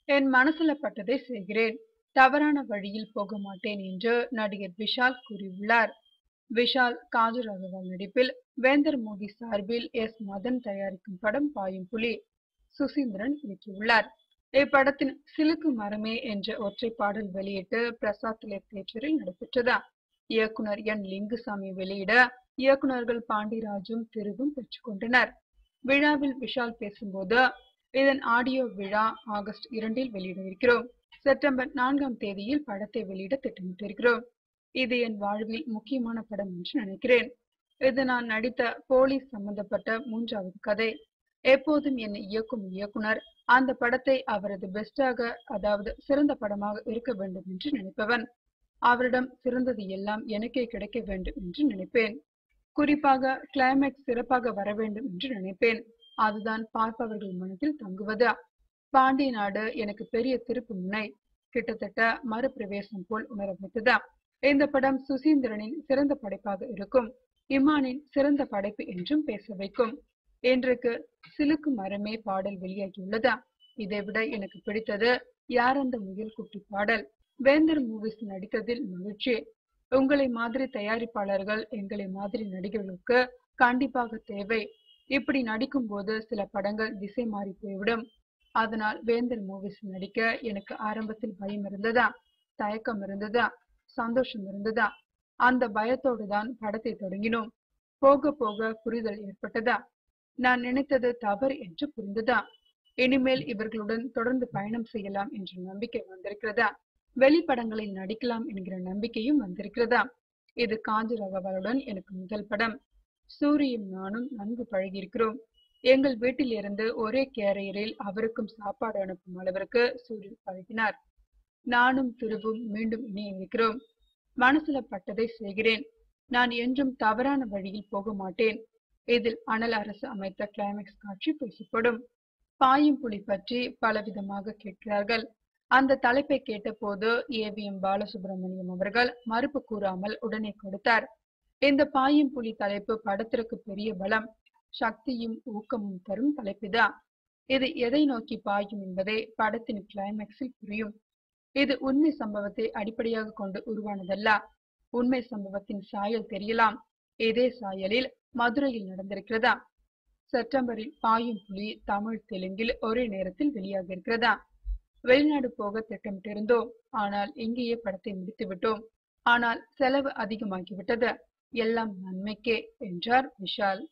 என் மனசுல பட்டதை செய்கிறேன். தவறான வழியில் போக மாட்டேன் என்று நடிகர் விஷால் கூறியுள்ளார். விஷால் காஜல் அகர்வால் நடிப்பில் வேந்தர் மூவி சார்பில் எஸ். மதன் தயாரிக்கும் படம் பாயும் புலி. சுசீந்திரன் இயக்கியுள்ளார். இப்படத்தின் சிலுக்கு மரமே என்ற ஒற்றை பாடல் வெளியிட்டு பிரசாத் லேப் தியேட்டரில் நடைபெற்றது. இயக்குனர் என். லிங்குசாமி வெளியிட இயக்குனர்கள் பாண்டிராஜும் திருவும் பெற்றுக்கொண்டனர். விழாவில் விஷால் பேசும்போது, இதன் ஆடியோ விழா ஆகஸ்ட் 2 வெளியிட இருக்கிறோம். செப்டம்பர் 4ஆம் தேதியில் படத்தை வெளியிட திட்டமிட்டிருக்கிறோம். இது என் வாழ்வில் முக்கியமான படம் என்று நினைக்கிறேன். இது நான் நடித்த போலீஸ் சம்பந்தப்பட்ட 3வது கதை. எப்போதும் என்னை இயக்கும் இயக்குனர் அந்த படத்தை அவரது பெஸ்டாக, அதாவது சிறந்த படமாக இருக்க வேண்டும் என்று நினைப்பவன். அவரிடம் சிறந்தது எல்லாம் எனக்கே கிடைக்க வேண்டும் என்று நினைப்பேன். குறிப்பாக கிளைமேக்ஸ் சிறப்பாக வர வேண்டும் என்று நினைப்பேன். அதுதான் பார்ப்பவர்கள் மனதில் தங்குவது. பாண்டிய நாடு எனக்கு பெரிய திருப்பு முனை, கிட்டத்தட்ட மறுபிரவேசம் போல் உணர வைத்தது. இந்த படம் சுசீந்திரனின் சிறந்த படைப்பாக இருக்கும், இமானின் சிறந்த படைப்பு என்றும் பேச வைக்கும். இன்றைக்கு சிலுக்கு மரமே பாடல் வெளியாகியுள்ளது. இதைவிட எனக்கு பிடித்தது யார் அந்த முயல் குட்டி பாடல். வேந்தர் மூவிஸ் நடித்ததில் மகிழ்ச்சி. உங்களை மாதிரி தயாரிப்பாளர்கள் எங்களை மாதிரி நடிகர்களுக்கு கண்டிப்பாக தேவை. இப்படி நடிக்கும் போது சில படங்கள் திசை மாறி போய்விடும். அதனால் வேந்தர் மூவிஸ் நடிக்க எனக்கு ஆரம்பத்தில் பயம் இருந்ததா, தயக்கம் இருந்ததா, சந்தோஷம் இருந்ததா. அந்த பயத்தோடு தான் படத்தை தொடங்கினோம். போக போக புரிதல் ஏற்பட்டதா. நான் நினைத்தது தவறு என்று புரிந்ததா. இனிமேல் இவர்களுடன் தொடர்ந்து பயணம் செய்யலாம் என்ற நம்பிக்கை வந்திருக்கிறதா. வெளிப்படங்களில் நடிக்கலாம் என்கிற நம்பிக்கையும் வந்திருக்கிறதா. இது காஜல் அகர்வாலுடன் எனக்கு முதல் படம். சூரியும் நானும் நன்கு பழகியிருக்கிறோம். எங்கள் வீட்டில் இருந்து ஒரே கேரியரில் அவருக்கும் சாப்பாடு அனுப்பும் அளவிற்கு சூரி பழகினார். நானும் திருவும் மீண்டும் இணைய இருக்கிறோம். மனசுல பட்டதை செய்கிறேன். நான் என்றும் தவறான வழியில் போக மாட்டேன். இதில் அனல் அரசு அமைத்த கிளைமேக்ஸ் காட்சி பேசப்படும். பாயும் புலி பற்றி பலவிதமாக கேட்கிறார்கள். அந்த தலைப்பை கேட்டபோது ஏவிஎம் பாலசுப்ரமணியம் அவர்கள் மறுப்பு கூறாமல் உடனே கொடுத்தார். இந்த பாயும் புலி தலைப்பு படத்திற்கு பெரிய பலம், சக்தியும் ஊக்கமும் தரும் தலைப்புதான். இது எதை நோக்கி பாயும் என்பதை படத்தின் கிளைமேக்ஸில் புரியும். இது உண்மை சம்பவத்தை அடிப்படையாக கொண்டு உருவானதல்ல. உண்மை சம்பவத்தின் சாயல் தெரியலாம். இதே சாயலில் மதுரையில் நடந்திருக்கிறதா. செப்டம்பரில் பாயும் புலி தமிழ், தெலுங்கில் ஒரே நேரத்தில் வெளியாக இருக்கிறதா. வெளிநாடு போக திட்டமிட்டிருந்தோம். ஆனால் இங்கேயே படத்தை முடித்து விட்டோம். ஆனால் செலவு அதிகமாகிவிட்டது. எல்லாம் நன்மைக்கே என்றார் விஷால்.